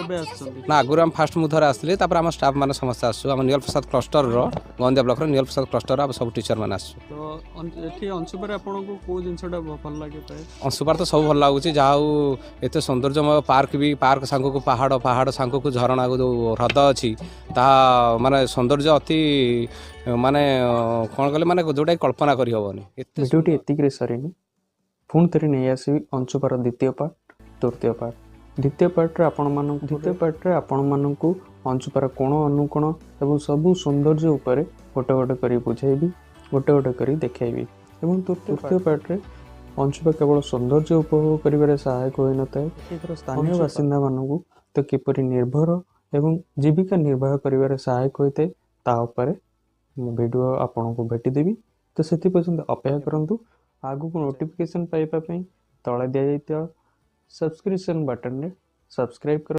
ଏବେ ଆସିଛନ୍ତି? ना आगुरी आम फास्ट मुझे आसती आम स्टाफ मैंने समस्त आसू आम नियल प्रसाद क्लस्टर गंदिया ब्लक नियल प्रसाद क्लस्टर सब टीचर मैंने आसू तो एठी अंशुपर आपको कोउ जिनसटा भल लागे प्राय? अंशुपार तो सब भल लगुच जहाँ एत सौंदर्यमय पार्क भी पार्क सांग को पहाड़ पहाड़ सांग को झरणा को जो ह्रद अच्छी ता माने सौंदर्य अति माने कौन कहले माने जोटा कल्पना करी हबनी भिडियोटी एतिक सरीनी पुणी थे नहीं आसवि अंशुपार द्वितीय पार्ट तृतीय पार्ट द्वितीय पार्ट आपण मानू अंशुपार कोण अनुकोण एवं सबू सौंदर्य उपर गोटे गोटे कर बुझेबी गोटे गोटे कर देखी एवं तृतीय पार्ट अंशुपा केवल सौंदर्य उपभोग कर सहायक हो न था स्थानीय बासिंदा मानू तो किपरि निर्भर एवं जीविका निर्वाह कर सहायक होता है वीडियो आपन को भेटिदेवी तो से पर्यंत अपेक्षा करूँ आगु को नोटिफिकेशन पाइबा तले दि जाइए सब्सक्रिप्शन बटन ने सब्सक्राइब कर